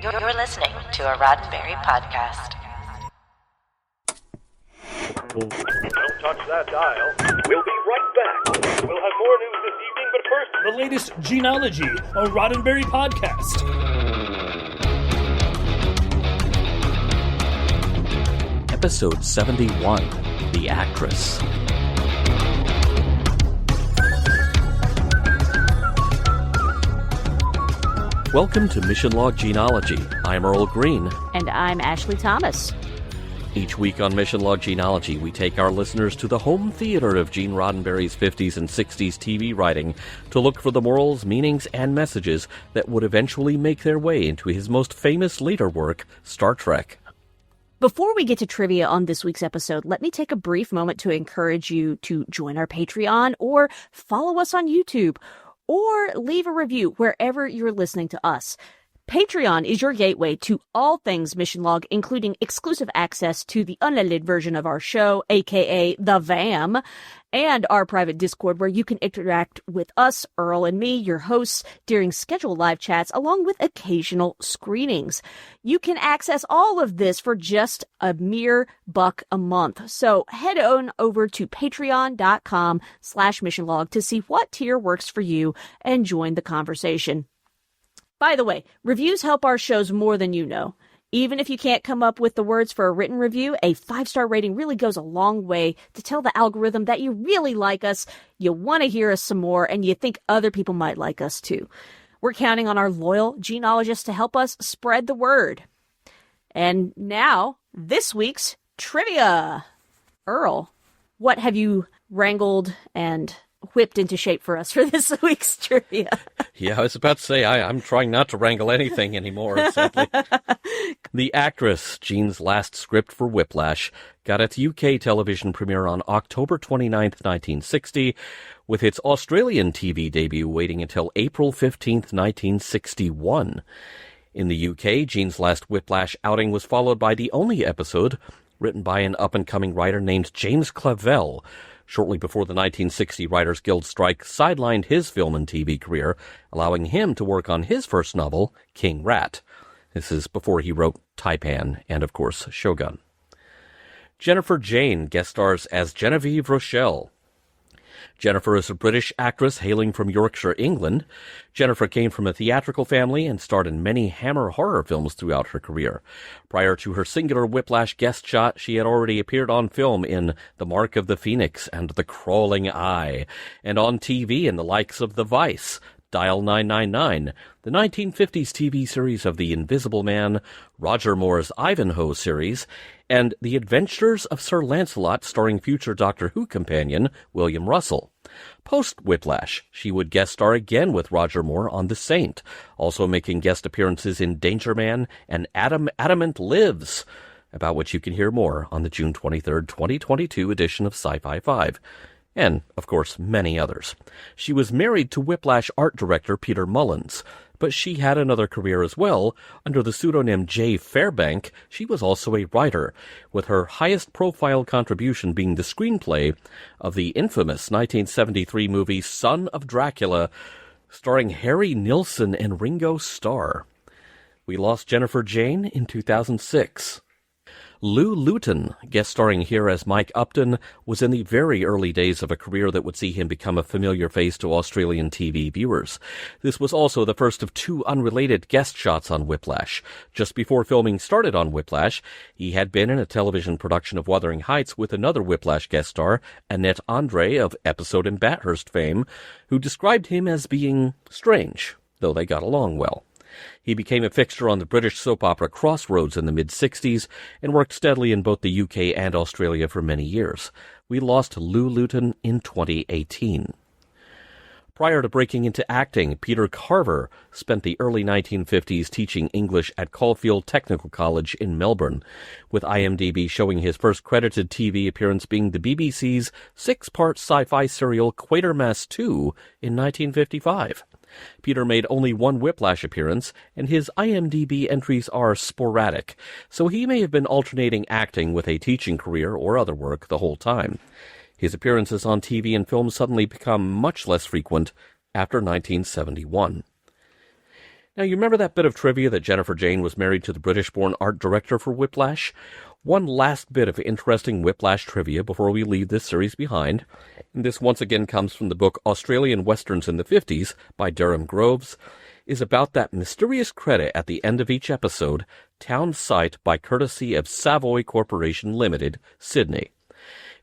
You're listening to a Roddenberry Podcast. Don't touch that dial. We'll be right back. We'll have more news this evening, but first... The latest Gene-ology, a Roddenberry Podcast. Episode 71, The Actress. Welcome to Mission Log Gene-ology. I'm Earl Green. And I'm Ashley Thomas. Each week on Mission Log Gene-ology, we take our listeners to the home theater of Gene Roddenberry's 50s and 60s TV writing to look for the morals, meanings, and messages that would eventually make their way into his most famous later work, Star Trek. Before we get to trivia on this week's episode, let me take a brief moment to encourage you to join our Patreon or follow us on YouTube or leave a review wherever you're listening to us. Patreon is your gateway to all things Mission Log, including exclusive access to the unedited version of our show, aka the VAM, and our private Discord where you can interact with us, Earl and me, your hosts, during scheduled live chats, along with occasional screenings. You can access all of this for just a mere $1 a month. So head on over to patreon.com/missionlog to see what tier works for you and join the conversation. By the way, reviews help our shows more than you know. Even if you can't come up with the words for a written review, a 5-star rating really goes a long way to tell the algorithm that you really like us, you want to hear us some more, and you think other people might like us too. We're counting on our loyal genealogists to help us spread the word. And now, this week's trivia. Earl, what have you wrangled and whipped into shape for us for this week's trivia? Yeah, I was about to say, I'm trying not to wrangle anything anymore, sadly. The Actress, Gene's last script for Whiplash, got its UK television premiere on October 29th, 1960, with its Australian TV debut waiting until April 15th, 1961. In the UK, Gene's last Whiplash outing was followed by the only episode, written by an up-and-coming writer named James Clavell, shortly before the 1960 Writers Guild strike sidelined his film and TV career, allowing him to work on his first novel, King Rat. This is before he wrote Taipan and, of course, Shogun. Jennifer Jane guest stars as Genevieve Rochelle. Jennifer is a British actress hailing from Yorkshire, England. Jennifer came from a theatrical family and starred in many Hammer horror films throughout her career. Prior to her singular Whiplash guest shot, she had already appeared on film in The Mark of the Phoenix and The Crawling Eye, and on TV in the likes of The Vice, Dial 999, the 1950s TV series of The Invisible Man, Roger Moore's Ivanhoe series, and The Adventures of Sir Lancelot, starring future Doctor Who companion William Russell. Post-Whiplash, she would guest star again with Roger Moore on The Saint, also making guest appearances in Danger Man and Adamant Lives, about which you can hear more on the June 23rd, 2022 edition of Sci-Fi 5. And, of course, many others. She was married to Whiplash art director Peter Mullins, but she had another career as well. Under the pseudonym J. Fairbank, she was also a writer, with her highest-profile contribution being the screenplay of the infamous 1973 movie Son of Dracula, starring Harry Nilsson and Ringo Starr. We lost Jennifer Jane in 2006. Lou Luton, guest starring here as Mike Upton, was in the very early days of a career that would see him become a familiar face to Australian TV viewers. This was also the first of 2 unrelated guest shots on Whiplash. Just before filming started on Whiplash, he had been in a television production of Wuthering Heights with another Whiplash guest star, Annette Andre of Episode in Bathurst fame, who described him as being strange, though they got along well. He became a fixture on the British soap opera Crossroads in the mid-60s and worked steadily in both the UK and Australia for many years. We lost Lou Luton in 2018. Prior to breaking into acting, Peter Carver spent the early 1950s teaching English at Caulfield Technical College in Melbourne, with IMDb showing his first credited TV appearance being the BBC's 6-part sci-fi serial Quatermass 2 in 1955. Peter made only one Whiplash appearance, and his IMDb entries are sporadic, so he may have been alternating acting with a teaching career or other work the whole time. His appearances on TV and film suddenly become much less frequent after 1971. Now, you remember that bit of trivia that Jennifer Jane was married to the British-born art director for Whiplash? One last bit of interesting Whiplash trivia before we leave this series behind. And this once again comes from the book Australian Westerns in the 50s by Durham Groves, is about that mysterious credit at the end of each episode, Town Site by courtesy of Savoy Corporation Limited, Sydney.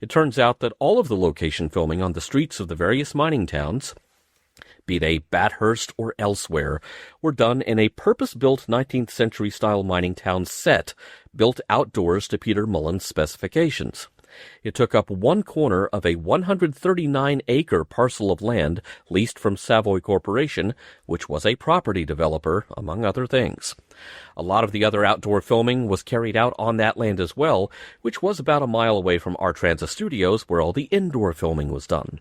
It turns out that all of the location filming on the streets of the various mining towns, be they Bathurst or elsewhere, were done in a purpose-built 19th century-style mining town set, built outdoors to Peter Mullen's specifications. It took up one corner of a 139-acre parcel of land leased from Savoy Corporation, which was a property developer, among other things. A lot of the other outdoor filming was carried out on that land as well, which was about a mile away from Artranza Studios, where all the indoor filming was done.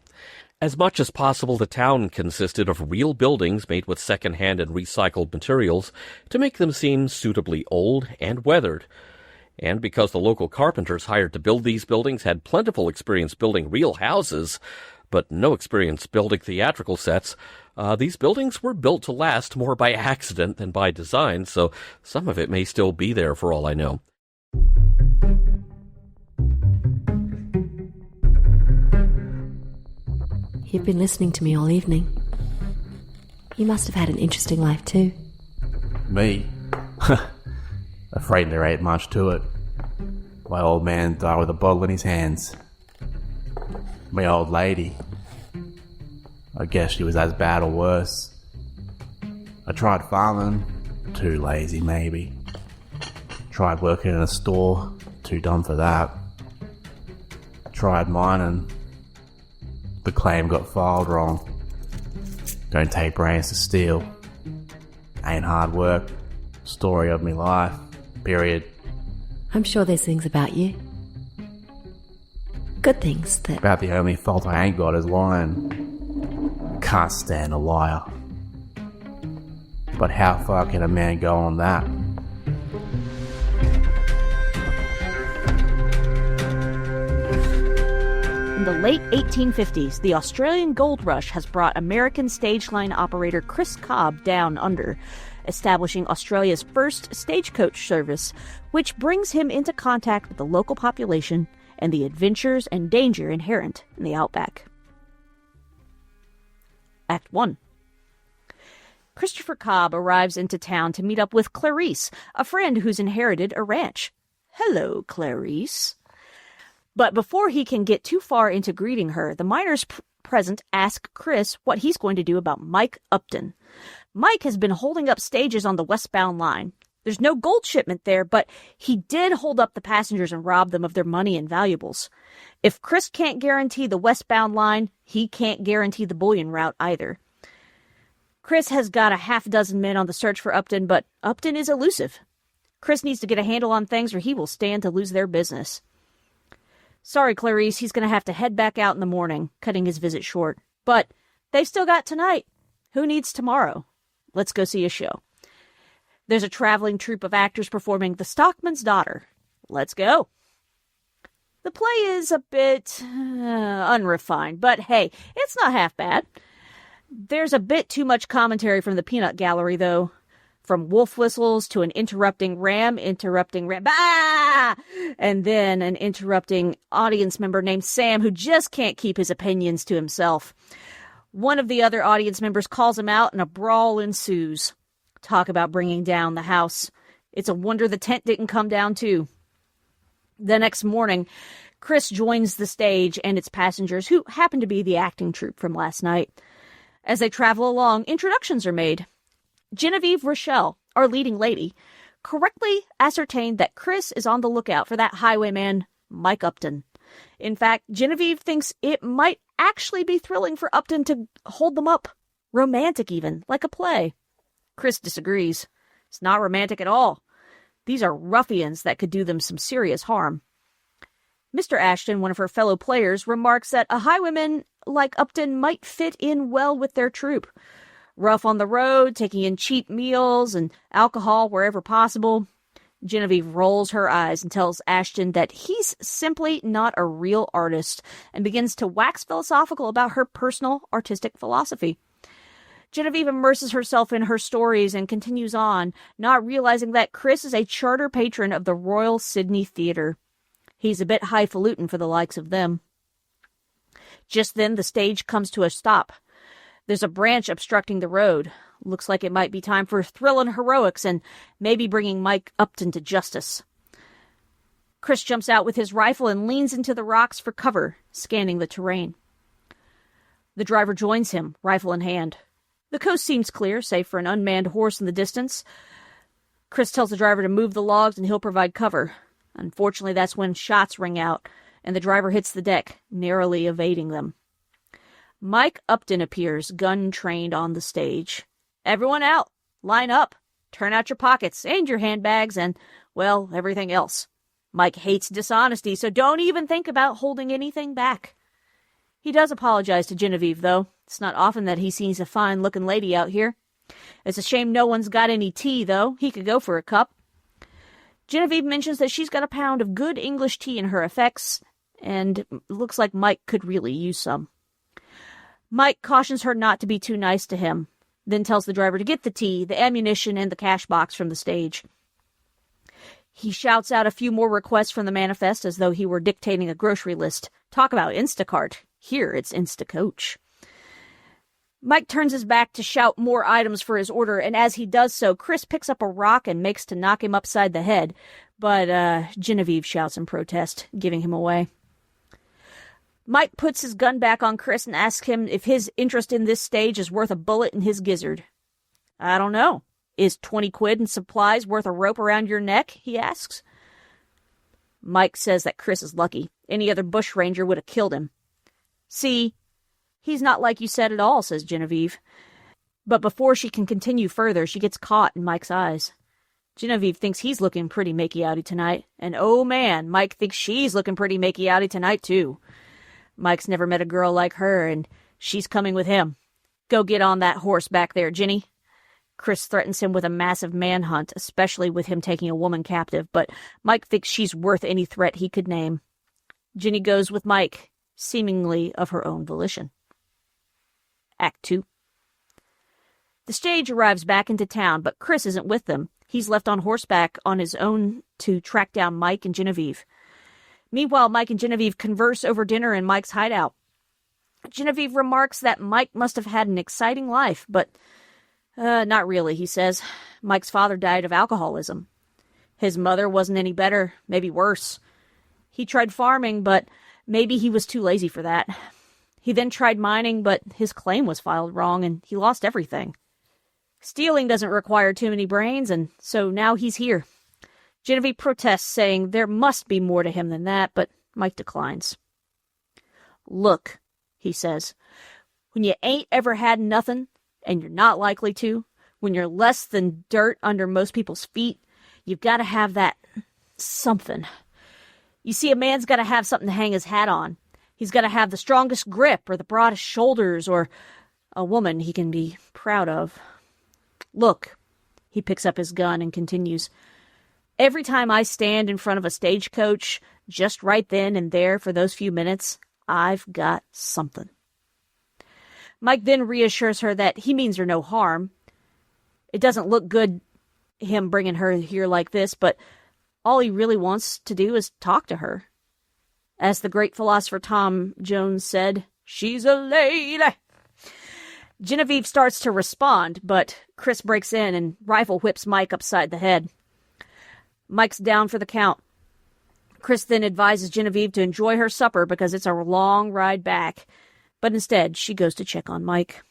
As much as possible, the town consisted of real buildings made with second-hand and recycled materials to make them seem suitably old and weathered. And because the local carpenters hired to build these buildings had plentiful experience building real houses, but no experience building theatrical sets, these buildings were built to last more by accident than by design, so some of it may still be there for all I know. You've been listening to me all evening. You must have had an interesting life too. Me? Afraid there ain't much to it. My old man died with a bottle in his hands. My old lady, I guess she was as bad or worse. I tried farming, too lazy maybe. Tried working in a store, too dumb for that. Tried mining. The claim got filed wrong. Don't take brains to steal. Ain't hard work. Story of me life. Period. I'm sure there's things about you. Good things that... About the only fault I ain't got is lying. Can't stand a liar. But how far can a man go on that? In the late 1850s, the Australian gold rush has brought American stage line operator Chris Cobb down under, establishing Australia's first stagecoach service, which brings him into contact with the local population and the adventures and danger inherent in the outback. Act 1. Christopher Cobb arrives into town to meet up with Clarice, a friend who's inherited a ranch. Hello, Clarice. But before he can get too far into greeting her, the miners present ask Chris what he's going to do about Mike Upton. Mike has been holding up stages on the westbound line. There's no gold shipment there, but he did hold up the passengers and rob them of their money and valuables. If Chris can't guarantee the westbound line, he can't guarantee the bullion route either. Chris has got a half dozen men on the search for Upton, but Upton is elusive. Chris needs to get a handle on things or he will stand to lose their business. Sorry, Clarice, he's going to have to head back out in the morning, cutting his visit short. But they've still got tonight. Who needs tomorrow? Let's go see a show. There's a traveling troupe of actors performing The Stockman's Daughter. Let's go. The play is a bit unrefined, but hey, it's not half bad. There's a bit too much commentary from the peanut gallery, though. From wolf whistles to an interrupting ram, bah! And then an interrupting audience member named Sam who just can't keep his opinions to himself. One of the other audience members calls him out and a brawl ensues. Talk about bringing down the house. It's a wonder the tent didn't come down too. The next morning, Chris joins the stage and its passengers, who happen to be the acting troupe from last night. As they travel along, introductions are made. Genevieve Rochelle, our leading lady, correctly ascertained that Chris is on the lookout for that highwayman, Mike Upton. In fact, Genevieve thinks it might actually be thrilling for Upton to hold them up. Romantic even, like a play. Chris disagrees. It's not romantic at all. These are ruffians that could do them some serious harm. Mr. Ashton, one of her fellow players, remarks that a highwayman like Upton might fit in well with their troupe. Rough on the road, taking in cheap meals and alcohol wherever possible. Genevieve rolls her eyes and tells Ashton that he's simply not a real artist and begins to wax philosophical about her personal artistic philosophy. Genevieve immerses herself in her stories and continues on, not realizing that Chris is a charter patron of the Royal Sydney Theatre. He's a bit highfalutin for the likes of them. Just then, the stage comes to a stop. There's a branch obstructing the road. Looks like it might be time for thrill and heroics and maybe bringing Mike Upton to justice. Chris jumps out with his rifle and leans into the rocks for cover, scanning the terrain. The driver joins him, rifle in hand. The coast seems clear, save for an unmanned horse in the distance. Chris tells the driver to move the logs and he'll provide cover. Unfortunately, that's when shots ring out, and the driver hits the deck, narrowly evading them. Mike Upton appears, gun trained on the stage. Everyone out! Line up! Turn out your pockets, and your handbags, and, well, everything else. Mike hates dishonesty, so don't even think about holding anything back. He does apologize to Genevieve, though. It's not often that he sees a fine-looking lady out here. It's a shame no one's got any tea, though. He could go for a cup. Genevieve mentions that she's got a pound of good English tea in her effects, and looks like Mike could really use some. Mike cautions her not to be too nice to him, then tells the driver to get the tea, the ammunition, and the cash box from the stage. He shouts out a few more requests from the manifest as though he were dictating a grocery list. Talk about Instacart. Here it's Instacoach. Mike turns his back to shout more items for his order, and as he does so, Chris picks up a rock and makes to knock him upside the head, but Genevieve shouts in protest, giving him away. Mike puts his gun back on Chris and asks him if his interest in this stage is worth a bullet in his gizzard. I don't know. Is 20 quid in supplies worth a rope around your neck? He asks. Mike says that Chris is lucky. Any other bushranger would have killed him. See, he's not like you said at all, says Genevieve. But before she can continue further, she gets caught in Mike's eyes. Genevieve thinks he's looking pretty makey-outy tonight. And oh man, Mike thinks she's looking pretty makey-outy tonight too. Mike's never met a girl like her, and she's coming with him. Go get on that horse back there, Ginny. Chris threatens him with a massive manhunt, especially with him taking a woman captive, but Mike thinks she's worth any threat he could name. Ginny goes with Mike, seemingly of her own volition. Act 2. The stage arrives back into town, but Chris isn't with them. He's left on horseback on his own to track down Mike and Genevieve. Meanwhile, Mike and Genevieve converse over dinner in Mike's hideout. Genevieve remarks that Mike must have had an exciting life, but not really, he says. Mike's father died of alcoholism. His mother wasn't any better, maybe worse. He tried farming, but maybe he was too lazy for that. He then tried mining, but his claim was filed wrong, and he lost everything. Stealing doesn't require too many brains, and so now he's here. Genevieve protests, saying there must be more to him than that, but Mike declines. Look, he says, when you ain't ever had nothing, and you're not likely to, when you're less than dirt under most people's feet, you've got to have that something. You see, a man's got to have something to hang his hat on. He's got to have the strongest grip or the broadest shoulders or a woman he can be proud of. Look, he picks up his gun and continues, every time I stand in front of a stagecoach, just right then and there for those few minutes, I've got something. Mike then reassures her that he means her no harm. It doesn't look good, him bringing her here like this, but all he really wants to do is talk to her. As the great philosopher Tom Jones said, she's a lady. Genevieve starts to respond, but Chris breaks in and rifle whips Mike upside the head. Mike's down for the count. Chris then advises Genevieve to enjoy her supper because it's a long ride back, but instead she goes to check on Mike.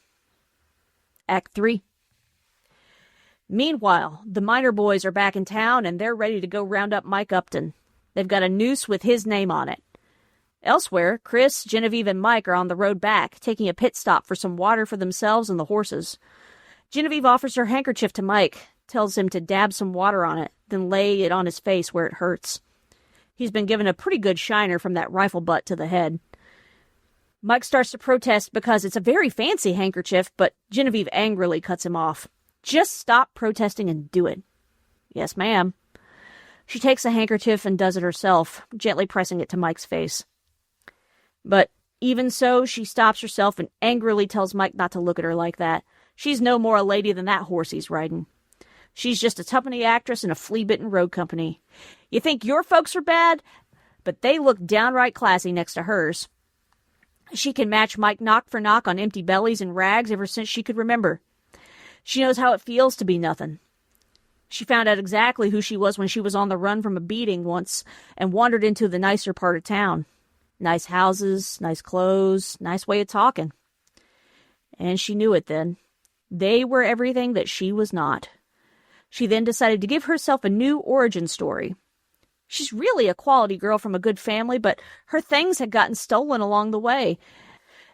Act 3. Meanwhile, the Miner boys are back in town and they're ready to go round up Mike Upton. They've got a noose with his name on it. Elsewhere, Chris, Genevieve, and Mike are on the road back, taking a pit stop for some water for themselves and the horses. Genevieve offers her handkerchief to Mike, tells him to dab some water on it, then lay it on his face where it hurts. He's been given a pretty good shiner from that rifle butt to the head. Mike starts to protest because it's a very fancy handkerchief, but Genevieve angrily cuts him off. Just stop protesting and do it. Yes, ma'am. She takes the handkerchief and does it herself, gently pressing it to Mike's face. But Even so, she stops herself and angrily tells Mike not to look at her like that. She's no more a lady than that horse he's riding. She's just a tuppenny actress in a flea-bitten road company. You think your folks are bad? But they look downright classy next to hers. She can match Mike knock for knock on empty bellies and rags ever since she could remember. She knows how it feels to be nothing. She found out exactly who she was when she was on the run from a beating once and wandered into the nicer part of town. Nice houses, nice clothes, nice way of talking. And she knew it then. They were everything that she was not. She then decided to give herself a new origin story. She's really a quality girl from a good family, but her things had gotten stolen along the way.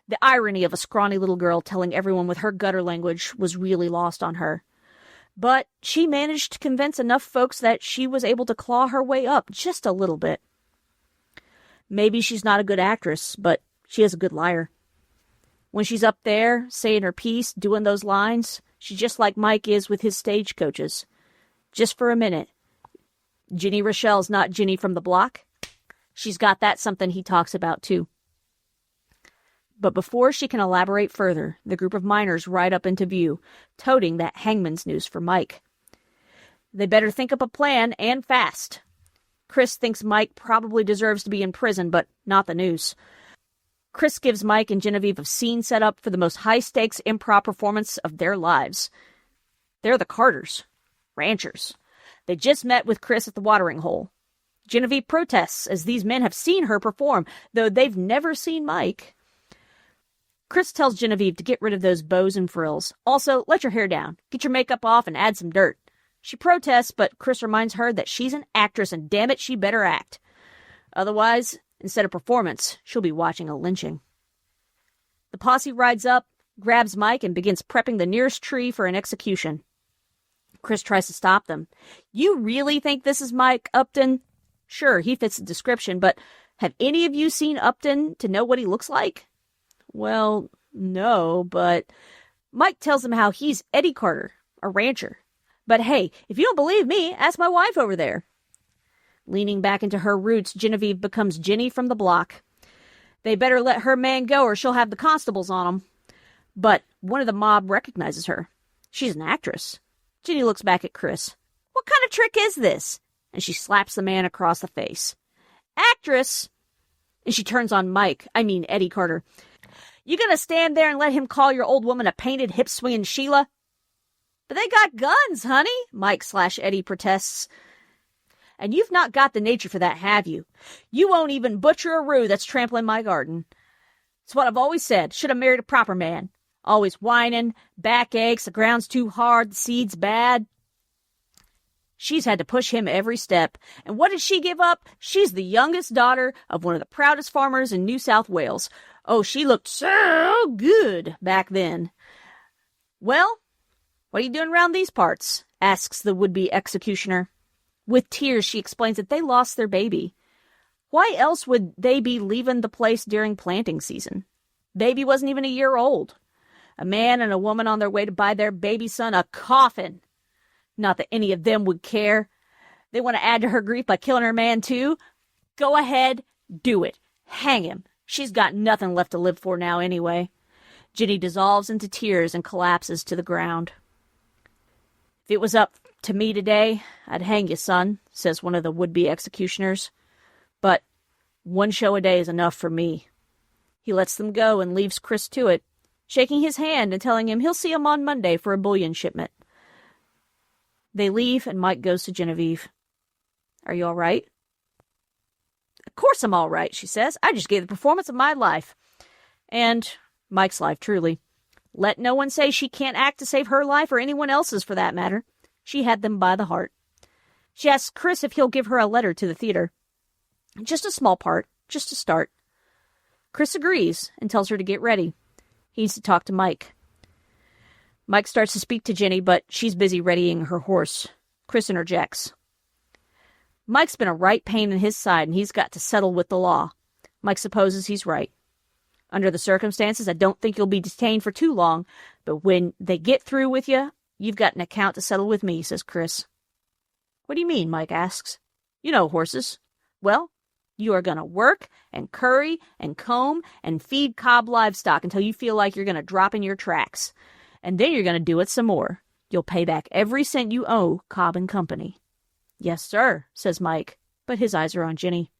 The irony of a scrawny little girl telling everyone with her gutter language was really lost on her. But she managed to convince enough folks that she was able to claw her way up just a little bit. Maybe she's not a good actress, but she is a good liar. When she's up there, saying her piece, doing those lines, she's just like Mike is with his stagecoaches. Just for a minute. Ginny Rochelle's not Ginny from the block. She's got that something he talks about, too. But before she can elaborate further, the group of miners ride up into view, toting that hangman's noose for Mike. They better think up a plan, and fast. Chris thinks Mike probably deserves to be in prison, but not the noose. Chris gives Mike and Genevieve a scene set up for the most high-stakes improv performance of their lives. They're the Carters, ranchers. They just met with Chris at the watering hole. Genevieve protests as these men have seen her perform, though they've never seen Mike. Chris tells Genevieve to get rid of those bows and frills. Also, let your hair down, get your makeup off, and add some dirt. She protests, but Chris reminds her that she's an actress and damn it, she better act. Otherwise, instead of performance, she'll be watching a lynching. The posse rides up, grabs Mike, and begins prepping the nearest tree for an execution. Chris tries to stop them. You really think this is Mike Upton? Sure, he fits the description, but have any of you seen Upton to know what he looks like? Well, no, but Mike tells him how he's Eddie Carter, a rancher. But hey, if you don't believe me, ask my wife over there. Leaning back into her roots, Genevieve becomes Ginny from the block. They better let her man go or she'll have the constables on him. But one of the mob recognizes her. She's an actress. Ginny looks back at Chris. What kind of trick is this? And she slaps the man across the face. Actress! And she turns on Eddie Carter. You gonna stand there and let him call your old woman a painted hip-swinging Sheila? But they got guns, honey, Mike/Eddie protests. And you've not got the nature for that, have you? You won't even butcher a roo that's trampling my garden. It's what I've always said. Should have married a proper man. Always whining, back aches, the ground's too hard, the seed's bad. She's had to push him every step. And what did she give up? She's the youngest daughter of one of the proudest farmers in New South Wales. Oh, she looked so good back then. Well, what are you doing around these parts? Asks the would-be executioner. With tears, she explains that they lost their baby. Why else would they be leaving the place during planting season? Baby wasn't even a year old. A man and a woman on their way to buy their baby son a coffin. Not that any of them would care. They want to add to her grief by killing her man, too? Go ahead, do it. Hang him. She's got nothing left to live for now anyway. Ginny dissolves into tears and collapses to the ground. If it was up to me today, I'd hang you, son, says one of the would-be executioners. But one show a day is enough for me. He lets them go and leaves Chris to it, shaking his hand and telling him he'll see him on Monday for a bullion shipment. They leave, and Mike goes to Genevieve. Are you all right? Of course I'm all right, she says. I just gave the performance of my life. And Mike's life, truly. Let no one say she can't act to save her life or anyone else's for that matter. She had them by the heart. She asks Chris if he'll give her a letter to the theater. Just a small part, just to start. Chris agrees and tells her to get ready. He needs to talk to Mike. Mike starts to speak to Ginny, but she's busy readying her horse. Chris interjects. Mike's been a right pain in his side, and he's got to settle with the law. Mike supposes he's right. Under the circumstances, I don't think you'll be detained for too long, but when they get through with you, you've got an account to settle with me, says Chris. What do you mean, Mike asks. You know horses. Well, You are going to work and curry and comb and feed Cobb livestock until you feel like you're going to drop in your tracks. And then you're going to do it some more. You'll pay back every cent you owe Cobb and Company. Yes, sir, says Mike, but his eyes are on Ginny.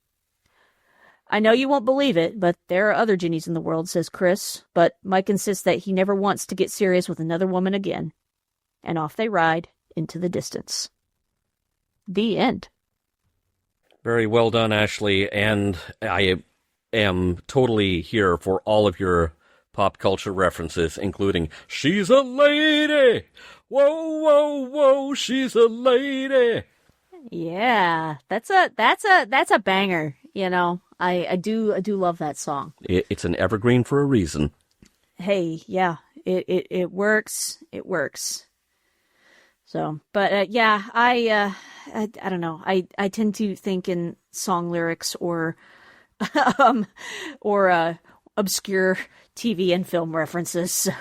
I know you won't believe it, but there are other Ginnies in the world, says Chris, but Mike insists that he never wants to get serious with another woman again. And off they ride into the distance. The end. Very well done, Ashley, and I am totally here for all of your pop culture references, including "She's a lady! Whoa, whoa, whoa, she's a lady!" Yeah, that's a banger, you know. I do love that song. It's an evergreen for a reason. Hey, yeah, it works. It works. So, but yeah, I don't know. I tend to think in song lyrics or obscure TV and film references. So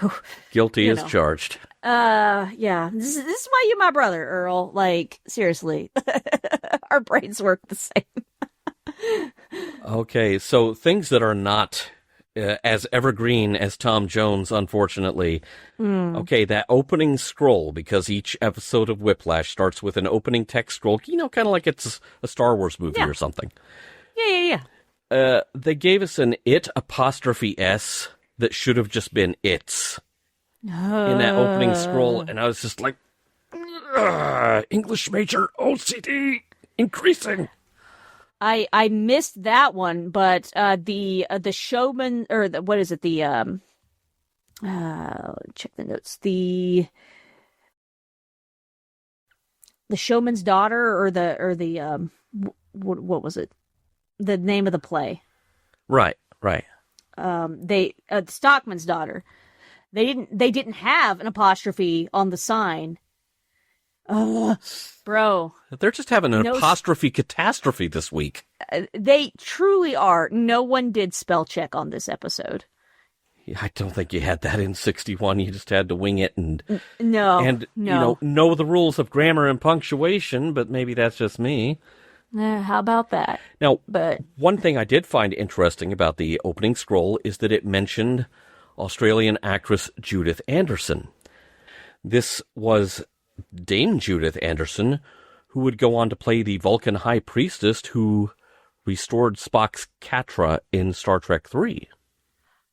Guilty as charged. Yeah. This is why you're my brother, Earl. Like, seriously. Our brains work the same. Okay, so things that are not as evergreen as Tom Jones, unfortunately. Okay, that opening scroll, because each episode of Whiplash starts with an opening text scroll, you know, kind of like it's a Star Wars movie or something. Yeah. They gave us an it apostrophe S that should have just been it's in that opening scroll, and I was just like, English major OCD increasing. I missed that one, but the showman, or what is it? Check the notes. The showman's daughter, or the what was it? The name of the play. Right. Stockman's daughter. They didn't have an apostrophe on the sign. Bro. They're just having an apostrophe catastrophe this week. They truly are. No one did spell check on this episode. Yeah, I don't think you had that in 61. You just had to wing it and no. You know the rules of grammar and punctuation, but maybe that's just me. How about that? Now, one thing I did find interesting about the opening scroll is that it mentioned Australian actress Judith Anderson. This was Dame Judith Anderson, who would go on to play the Vulcan High Priestess who restored Spock's Katra in Star Trek III.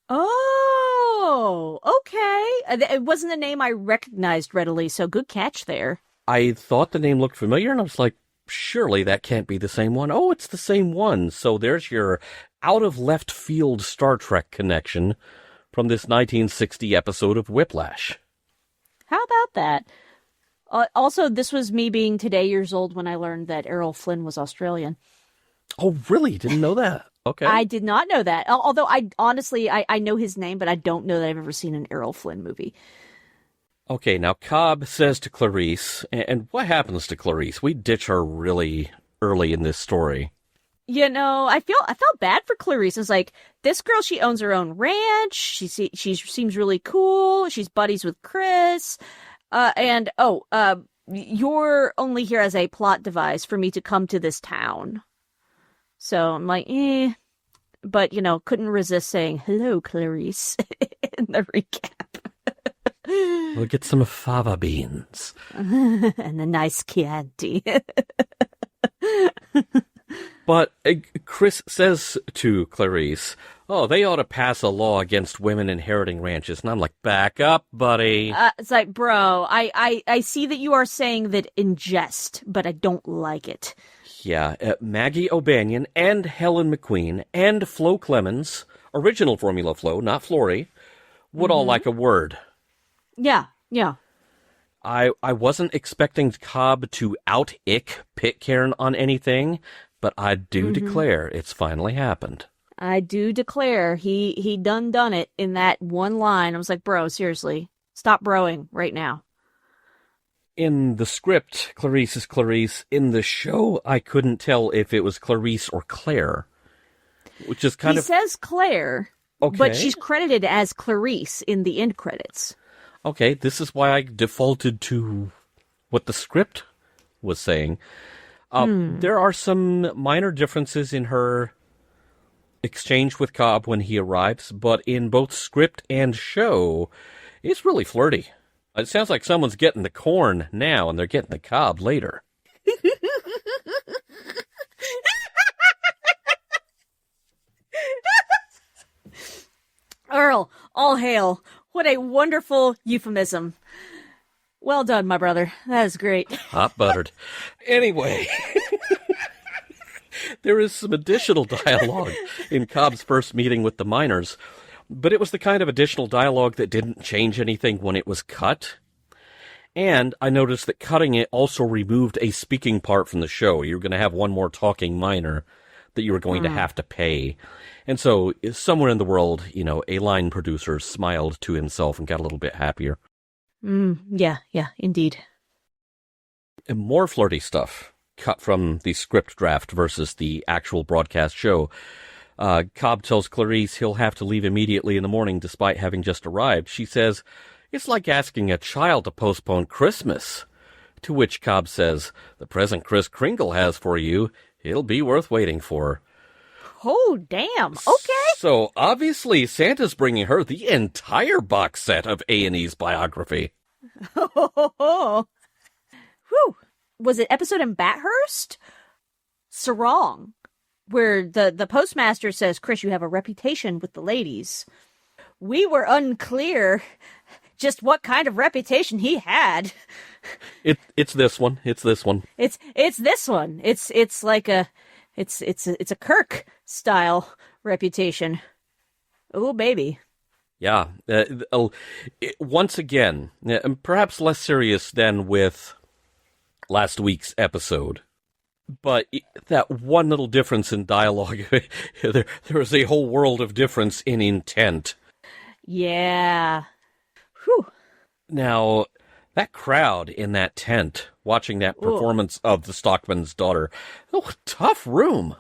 Oh, okay. It wasn't a name I recognized readily, so good catch there. I thought the name looked familiar, and I was like, surely that can't be the same one. Oh, it's the same one. So there's your out-of-left-field Star Trek connection from this 1960 episode of Whiplash. How about that? Also, this was me being today years old when I learned that Errol Flynn was Australian. Oh, really? Didn't know that? Okay. I did not know that. Although I honestly know his name, but I don't know that I've ever seen an Errol Flynn movie. Okay, now Cobb says to Clarice, and what happens to Clarice? We ditch her really early in this story. You know, I felt bad for Clarice. It's like, this girl, she owns her own ranch. She seems really cool. She's buddies with Chris. You're only here as a plot device for me to come to this town. So I'm like, but, you know, couldn't resist saying, hello, Clarice, in the recap. We'll get some fava beans. And a nice Chianti. But Chris says to Clarice, oh, they ought to pass a law against women inheriting ranches. And I'm like, back up, buddy. It's like, bro, I see that you are saying that in jest, but I don't like it. Yeah, Maggie O'Banion and Helen McQueen and Flo Clemens, original Formula Flo, not Flory, would all like a word. Yeah. I wasn't expecting Cobb to out-ick Pitcairn on anything, but I do declare it's finally happened. I do declare he done it in that one line. I was like, bro, seriously, stop broing right now. In the script, Clarice is Clarice. In the show, I couldn't tell if it was Clarice or Claire, which is kind of... He says Claire, okay, but she's credited as Clarice in the end credits. Okay, this is why I defaulted to what the script was saying. There are some minor differences in her exchange with Cobb when he arrives, but in both script and show, it's really flirty. It sounds like someone's getting the corn now, and they're getting the Cobb later. Earl, all hail. What a wonderful euphemism. Well done, my brother. That is great. Hot buttered. Anyway, there is some additional dialogue in Cobb's first meeting with the miners, but it was the kind of additional dialogue that didn't change anything when it was cut. And I noticed that cutting it also removed a speaking part from the show. You were going to have one more talking miner that you were going to have to pay. And so somewhere in the world, a line producer smiled to himself and got a little bit happier. Yeah, indeed. And more flirty stuff cut from the script draft versus the actual broadcast show. Cobb tells Clarice he'll have to leave immediately in the morning despite having just arrived. She says, "It's like asking a child to postpone Christmas." To which Cobb says, "The present Kris Kringle has for you, it'll be worth waiting for." Oh, damn. Okay. So, obviously, Santa's bringing her the entire box set of A&E's biography. Whew. Was it episode in Bathurst? Sarong, where the postmaster says, "Kris, you have a reputation with the ladies." We were unclear just what kind of reputation he had. It's this one. It's this one. It's this one. It's like a Kirk style reputation. Oh, baby. Yeah. Once again, perhaps less serious than with last week's episode, but that one little difference in dialogue, there is a whole world of difference in intent. Yeah. Whew. Now, that crowd in that tent watching that performance of the Stockman's daughter, tough room.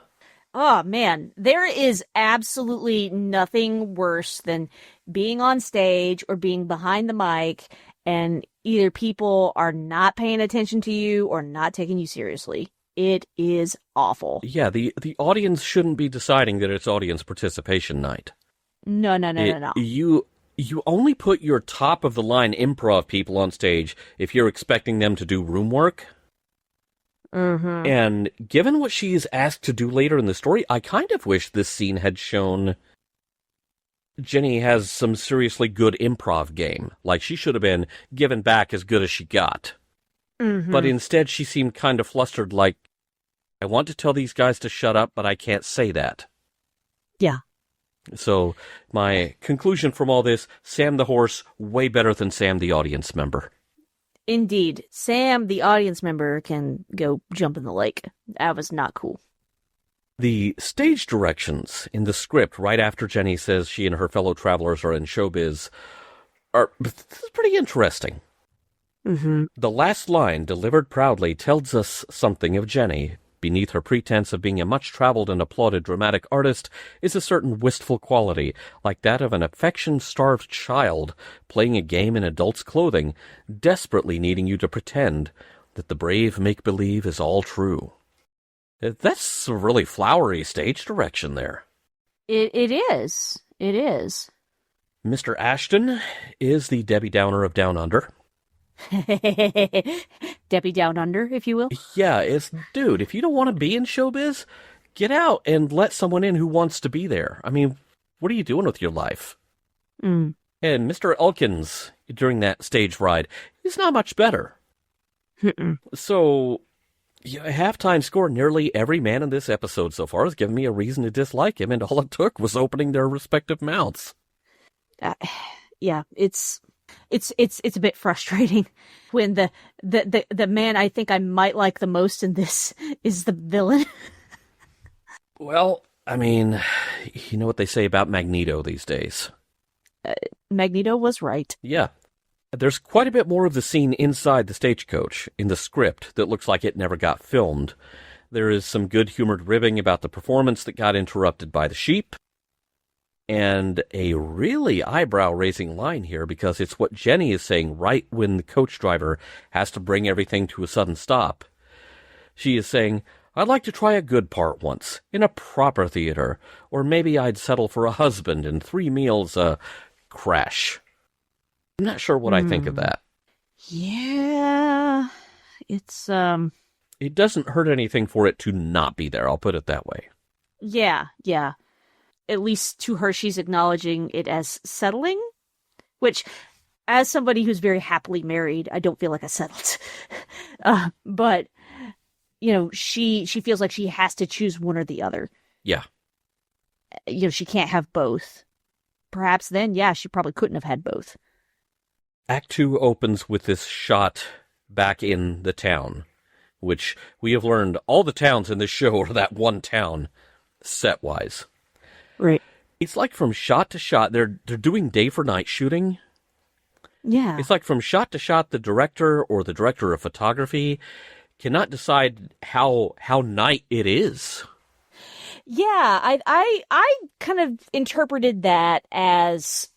Oh, man, there is absolutely nothing worse than being on stage or being behind the mic and either people are not paying attention to you or not taking you seriously. It is awful. Yeah, the audience shouldn't be deciding that it's audience participation night. No. You only put your top-of-the-line improv people on stage if you're expecting them to do room work. Mm-hmm. And given what she is asked to do later in the story, I kind of wish this scene had shown Jenny has some seriously good improv game. Like, she should have been given back as good as she got. Mm-hmm. But instead, she seemed kind of flustered, like, I want to tell these guys to shut up, but I can't say that. Yeah. So, my conclusion from all this, Sam the horse, way better than Sam the audience member. Indeed. Sam, the audience member, can go jump in the lake. That was not cool. The stage directions in the script right after Jenny says she and her fellow travelers are in showbiz are pretty interesting. Mm-hmm. The last line, delivered proudly, tells us something of Jenny. Beneath her pretense of being a much-traveled and applauded dramatic artist is a certain wistful quality, like that of an affection-starved child playing a game in adult's clothing, desperately needing you to pretend that the brave make-believe is all true. That's a really flowery stage direction there. It is. It is. Mr. Ashton is the Debbie Downer of Down Under. Debbie Down Under, if you will. Yeah, dude, if you don't want to be in showbiz, get out and let someone in who wants to be there. I mean, what are you doing with your life? Mm. And Mr. Elkins, during that stage ride, is not much better. Mm-mm. So, halftime score, nearly every man in this episode so far has given me a reason to dislike him, and all it took was opening their respective mouths. Yeah, it's a bit frustrating when the man I think I might like the most in this is the villain. Well, I mean, you know what they say about Magneto these days. Magneto was right. Yeah. There's quite a bit more of the scene inside the stagecoach in the script that looks like it never got filmed. There is some good-humored ribbing about the performance that got interrupted by the sheep. And a really eyebrow-raising line here, because it's what Jenny is saying right when the coach driver has to bring everything to a sudden stop. She is saying, I'd like to try a good part once, in a proper theater, or maybe I'd settle for a husband and 3 meals, crash. I'm not sure what I think of that. Yeah, it's, It doesn't hurt anything for it to not be there, I'll put it that way. Yeah. At least to her, she's acknowledging it as settling, which, as somebody who's very happily married, I don't feel like I settled. But, she feels like she has to choose one or the other. Yeah. She can't have both. Perhaps then, yeah, she probably couldn't have had both. Act 2 opens with this shot back in the town, which we have learned all the towns in this show are that one town, set-wise. Right. It's like from shot to shot, they're doing day for night shooting. Yeah. It's like from shot to shot, the director or the director of photography cannot decide how night it is. Yeah, I kind of interpreted that as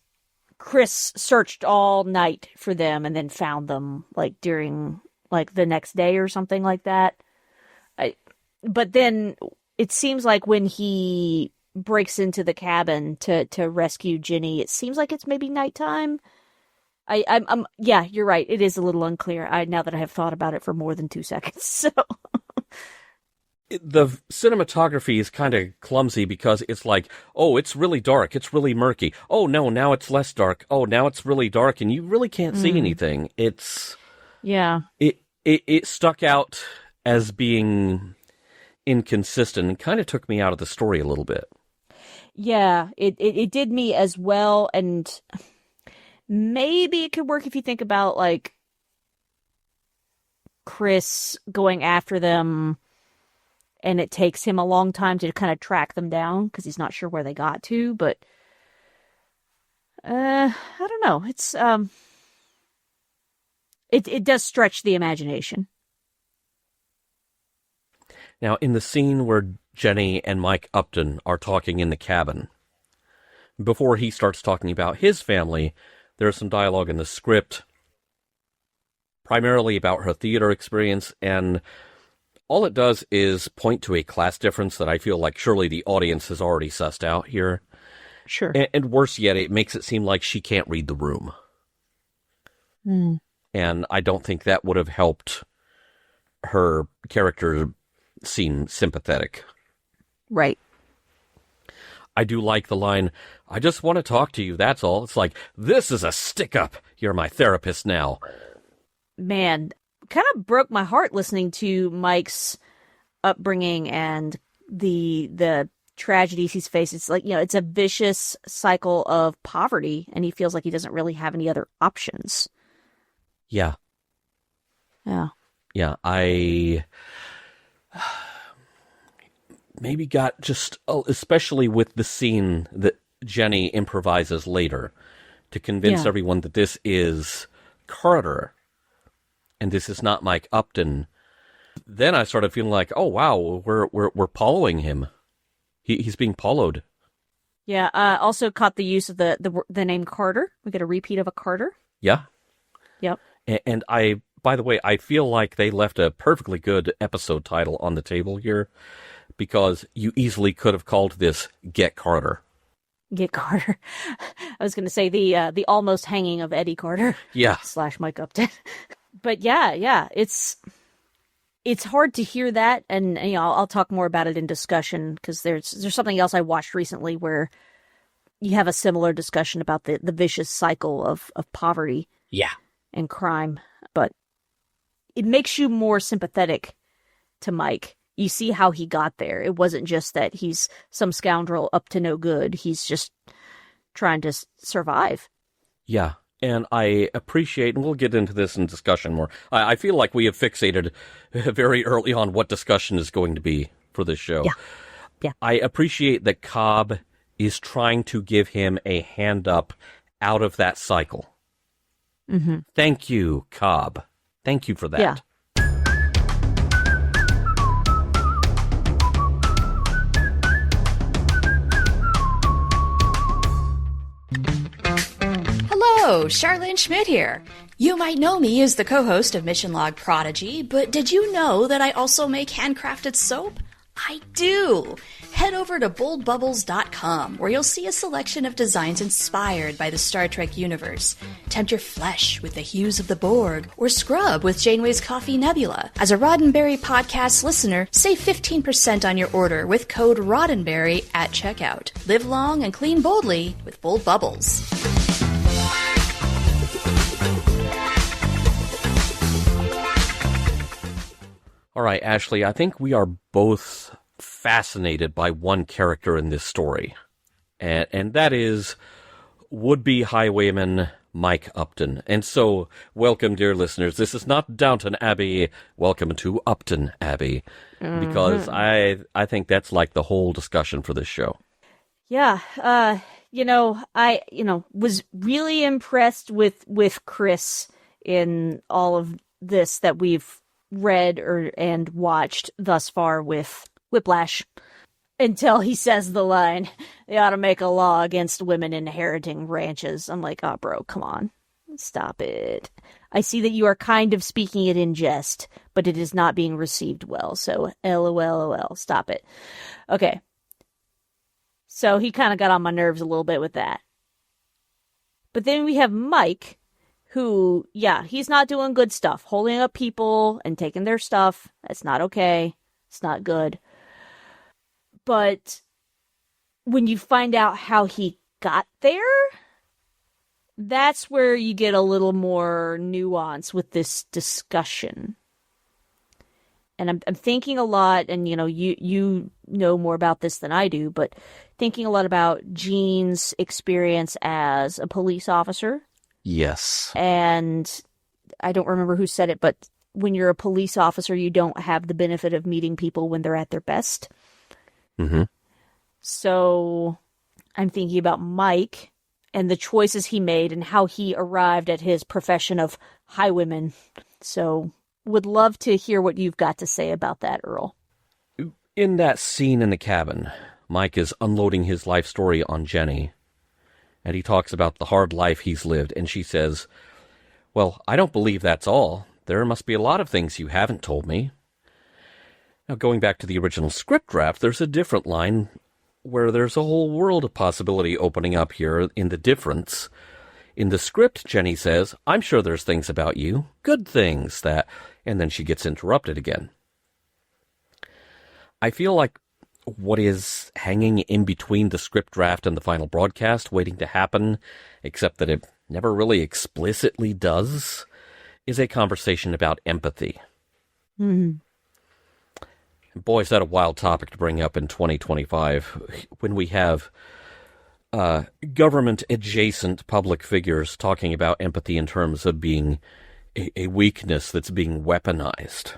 Chris searched all night for them and then found them during the next day or something like that. But then it seems like when he breaks into the cabin to rescue Ginny, it seems like it's maybe nighttime. Yeah, you're right. It is a little unclear. Now that I have thought about it for more than 2 seconds. So the cinematography is kind of clumsy because it's like, oh, it's really dark. It's really murky. Oh, no, now it's less dark. Oh, now it's really dark. And you really can't see anything. Yeah. It stuck out as being inconsistent and kind of took me out of the story a little bit. Yeah, it did me as well. And maybe it could work if you think about Chris going after them, and it takes him a long time to kind of track them down because he's not sure where they got to. But I don't know. It's it does stretch the imagination. Now, in the scene where Jenny and Mike Upton are talking in the cabin, before he starts talking about his family, there's some dialogue in the script, primarily about her theater experience, and all it does is point to a class difference that I feel like surely the audience has already sussed out here. Sure. And worse yet, it makes it seem like she can't read the room. And I don't think that would have helped her character seem sympathetic. Right. I do like the line, I just want to talk to you, that's all. It's like, this is a stick-up. You're my therapist now. Man, kind of broke my heart listening to Mike's upbringing and the tragedies he's faced. It's like, it's a vicious cycle of poverty, and he feels like he doesn't really have any other options. Yeah. Yeah, I maybe got just, especially with the scene that Jenny improvises later to convince everyone that this is Carter and this is not Mike Upton. Then I started feeling like, oh wow, we're following him. He's being followed. Yeah. Also caught the use of the name Carter. We get a repeat of a Carter. Yeah. Yep. And by the way, I feel like they left a perfectly good episode title on the table here, because you easily could have called this Get Carter. Get Carter. I was going to say the almost hanging of Eddie Carter. Yeah. / Mike Upton. But yeah, it's hard to hear that, and I'll talk more about it in discussion, because there's something else I watched recently where you have a similar discussion about the vicious cycle of poverty. Yeah. And crime, but it makes you more sympathetic to Mike. You see how he got there. It wasn't just that he's some scoundrel up to no good. He's just trying to survive. Yeah, and I appreciate, and we'll get into this in discussion more, I feel like we have fixated very early on what discussion is going to be for this show. Yeah. I appreciate that Cobb is trying to give him a hand up out of that cycle. Mm-hmm. Thank you, Cobb. Thank you for that. Yeah. Hello, Charlene Schmidt here. You might know me as the co-host of Mission Log Prodigy, but did you know that I also make handcrafted soap? I do! Head over to boldbubbles.com, where you'll see a selection of designs inspired by the Star Trek universe. Tempt your flesh with the hues of the Borg, or scrub with Janeway's Coffee Nebula. As a Roddenberry Podcast listener, save 15% on your order with code Roddenberry at checkout. Live long and clean boldly with Bold Bubbles. All right, Ashley, I think we are both fascinated by one character in this story, and that is would-be highwayman Mike Upton. And so, welcome, dear listeners. This is not Downton Abbey. Welcome to Upton Abbey, because I think that's like the whole discussion for this show. Yeah, I was really impressed with Chris in all of this that we've read and watched thus far with Whiplash, until he says the line, "They ought to make a law against women inheriting ranches." I'm like, oh, bro, come on. Stop it. I see that you are kind of speaking it in jest, but it is not being received well, so LOL, stop it. Okay. So he kind of got on my nerves a little bit with that. But then we have Mike, who, yeah, he's not doing good stuff. Holding up people and taking their stuff. That's not okay. It's not good. But when you find out how he got there, that's where you get a little more nuance with this discussion. And I'm thinking a lot, and you know more about this than I do, but thinking a lot about Gene's experience as a police officer. Yes. And I don't remember who said it, but when you're a police officer, you don't have the benefit of meeting people when they're at their best. Mm-hmm. So I'm thinking about Mike and the choices he made and how he arrived at his profession of highwayman. So would love to hear what you've got to say about that, Earl. In that scene in the cabin, Mike is unloading his life story on Jenny. And he talks about the hard life he's lived, and she says, "Well, I don't believe that's all. There must be a lot of things you haven't told me." Now, going back to the original script draft, there's a different line where there's a whole world of possibility opening up here in the difference. In the script, Jenny says, "I'm sure there's things about you, good things that," and then she gets interrupted again. I feel like what is hanging in between the script draft and the final broadcast waiting to happen, except that it never really explicitly does, is a conversation about empathy. Mm-hmm. Boy, is that a wild topic to bring up in 2025 when we have government-adjacent public figures talking about empathy in terms of being a weakness that's being weaponized.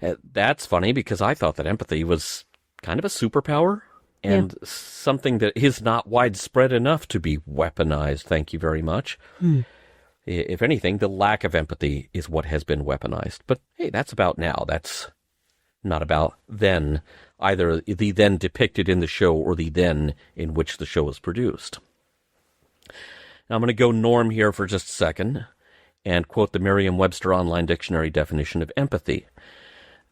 That's funny because I thought that empathy was kind of a superpower and something that is not widespread enough to be weaponized. Thank you very much. If anything, the lack of empathy is what has been weaponized. But hey, that's about now. That's not about then, either the then depicted in the show or the then in which the show was produced. Now I'm going to go norm here for just a second and quote the Merriam-Webster Online Dictionary definition of empathy.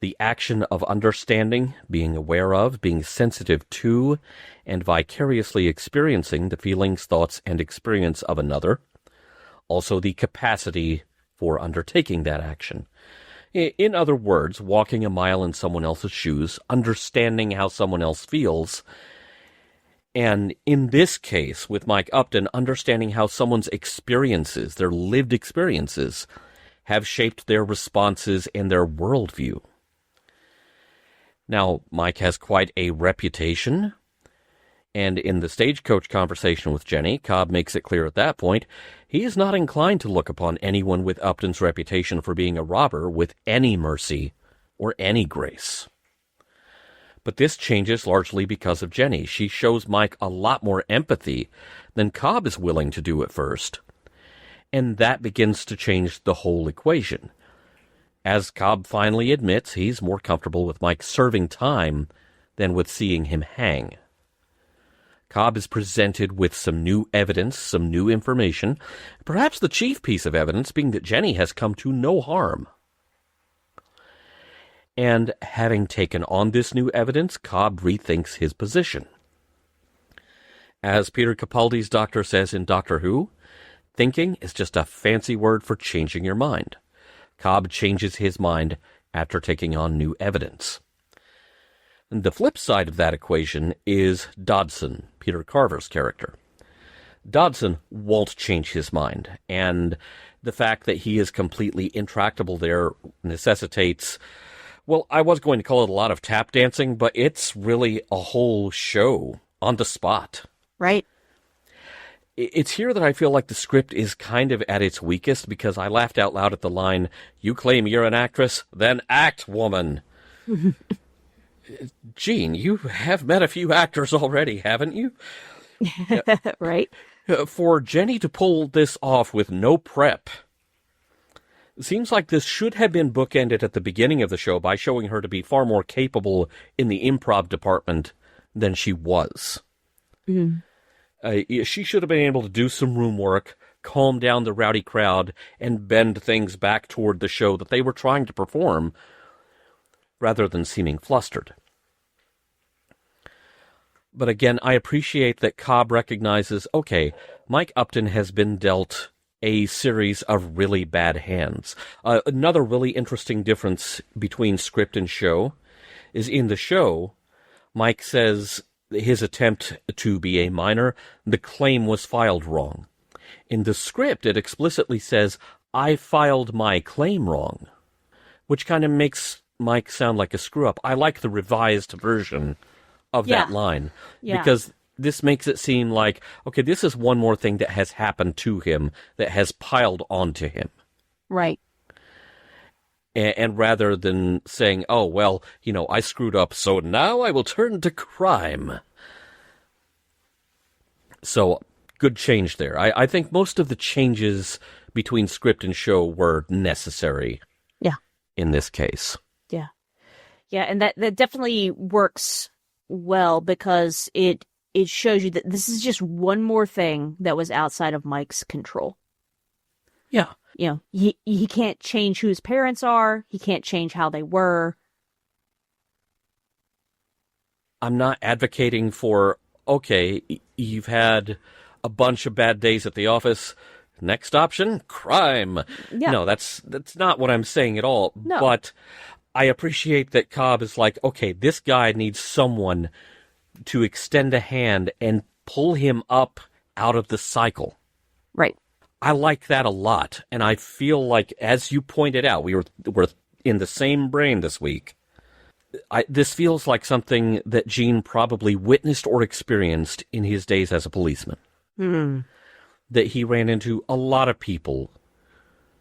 The action of understanding, being aware of, being sensitive to, and vicariously experiencing the feelings, thoughts, and experience of another. Also the capacity for undertaking that action. In other words, walking a mile in someone else's shoes, understanding how someone else feels, and in this case, with Mike Upton, understanding how someone's experiences, their lived experiences, have shaped their responses and their worldview. Now, Mike has quite a reputation, and in the stagecoach conversation with Jenny, Cobb makes it clear at that point, he is not inclined to look upon anyone with Upton's reputation for being a robber with any mercy or any grace. But this changes largely because of Jenny. She shows Mike a lot more empathy than Cobb is willing to do at first, and that begins to change the whole equation. As Cobb finally admits, he's more comfortable with Mike serving time than with seeing him hang. Cobb is presented with some new evidence, some new information, perhaps the chief piece of evidence being that Jenny has come to no harm. And having taken on this new evidence, Cobb rethinks his position. As Peter Capaldi's doctor says in Doctor Who, thinking is just a fancy word for changing your mind. Cobb changes his mind after taking on new evidence. And the flip side of that equation is Dodson, Peter Carver's character. Dodson won't change his mind, and the fact that he is completely intractable there necessitates, well, I was going to call it a lot of tap dancing, but it's really a whole show on the spot. Right. It's here that I feel like the script is kind of at its weakest, because I laughed out loud at the line, "You claim you're an actress? Then act, woman." Gene, you have met a few actors already, haven't you? Right. For Jenny to pull this off with no prep, seems like this should have been bookended at the beginning of the show by showing her to be far more capable in the improv department than she was. Mm. She should have been able to do some room work, calm down the rowdy crowd, and bend things back toward the show that they were trying to perform, rather than seeming flustered. But again, I appreciate that Cobb recognizes, okay, Mike Upton has been dealt a series of really bad hands. Another really interesting difference between script and show is in the show, Mike says his attempt to be a minor, the claim was filed wrong. In the script, it explicitly says, "I filed my claim wrong," which kind of makes Mike sound like a screw-up. I like the revised version of that line, because this makes it seem like, okay, this is one more thing that has happened to him that has piled onto him. Right. And rather than saying, oh, well, I screwed up, so now I will turn to crime. So, good change there. I think most of the changes between script and show were necessary. Yeah. In this case. Yeah. Yeah, and that definitely works well, because it shows you that this is just one more thing that was outside of Mike's control. Yeah. He can't change who his parents are. He can't change how they were. I'm not advocating for, okay, you've had a bunch of bad days at the office. Next option, crime. Yeah. No, that's not what I'm saying at all. No. But I appreciate that Cobb is like, okay, this guy needs someone to extend a hand and pull him up out of the cycle. Right. I like that a lot, and I feel like, as you pointed out, we're in the same brain this week. This feels like something that Gene probably witnessed or experienced in his days as a policeman. Mm. That he ran into a lot of people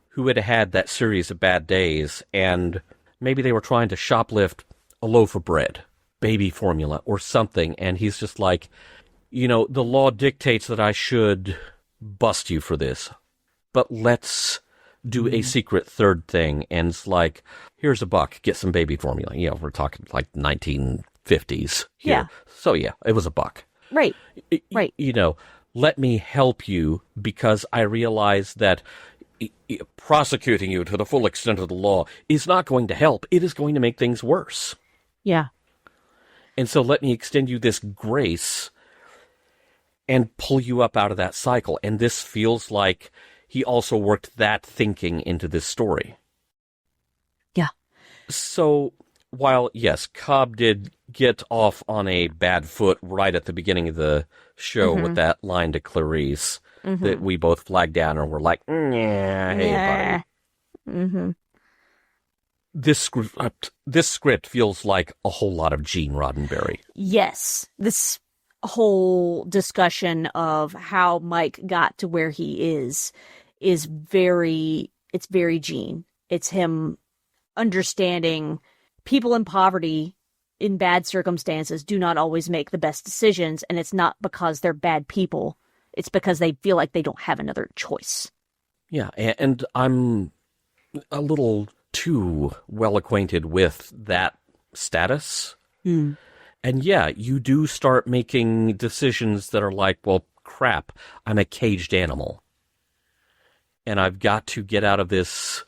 who had had that series of bad days, and maybe they were trying to shoplift a loaf of bread, baby formula, or something, and he's just like, the law dictates that I should bust you for this, but let's do a secret third thing, and it's like, here's $1, get some baby formula. We're talking like 1950s here. Yeah. So yeah, it was $1. Right. Right. Let me help you, because I realize that prosecuting you to the full extent of the law is not going to help. It is going to make things worse. Yeah. And so let me extend you this grace and pull you up out of that cycle. And this feels like he also worked that thinking into this story. Yeah. So while, yes, Cobb did get off on a bad foot right at the beginning of the show with that line to Clarice that we both flagged down and were like, yeah, hey, buddy. Mm-hmm. This script feels like a whole lot of Gene Roddenberry. Yes. This whole discussion of how Mike got to where he is very Gene. It's him understanding people in poverty, in bad circumstances, do not always make the best decisions, and it's not because they're bad people. It's because they feel like they don't have another choice. Yeah, and I'm a little too well acquainted with that status. And yeah, you do start making decisions that are like, well, crap, I'm a caged animal. And I've got to get out of this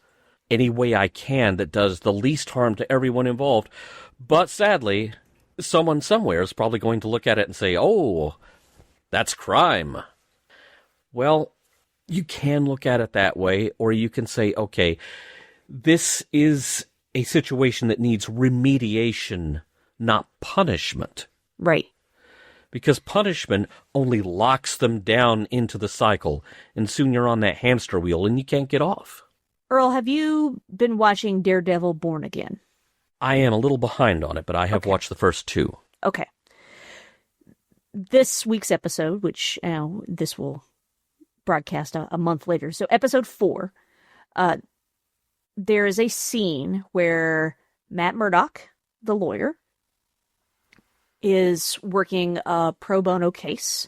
any way I can that does the least harm to everyone involved. But sadly, someone somewhere is probably going to look at it and say, oh, that's crime. Well, you can look at it that way, or you can say, okay, this is a situation that needs remediation, not punishment. Right. Because punishment only locks them down into the cycle, and soon you're on that hamster wheel and you can't get off. Earl, have you been watching Daredevil Born Again? I am a little behind on it, but I have watched the first 2. Okay. This week's episode, which this will broadcast a month later, so episode 4, there is a scene where Matt Murdock, the lawyer, is working a pro bono case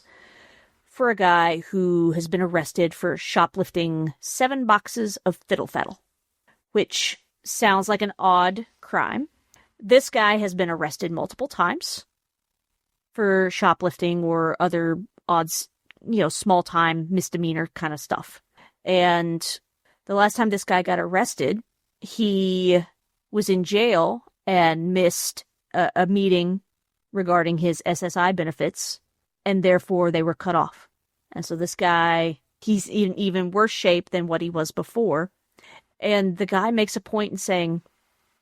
for a guy who has been arrested for shoplifting 7 boxes of fiddle faddle, which sounds like an odd crime. This guy has been arrested multiple times for shoplifting or other odds, small-time misdemeanor kind of stuff. And the last time this guy got arrested, he was in jail and missed a meeting regarding his SSI benefits, and therefore they were cut off. And so this guy, he's in even worse shape than what he was before. And the guy makes a point in saying,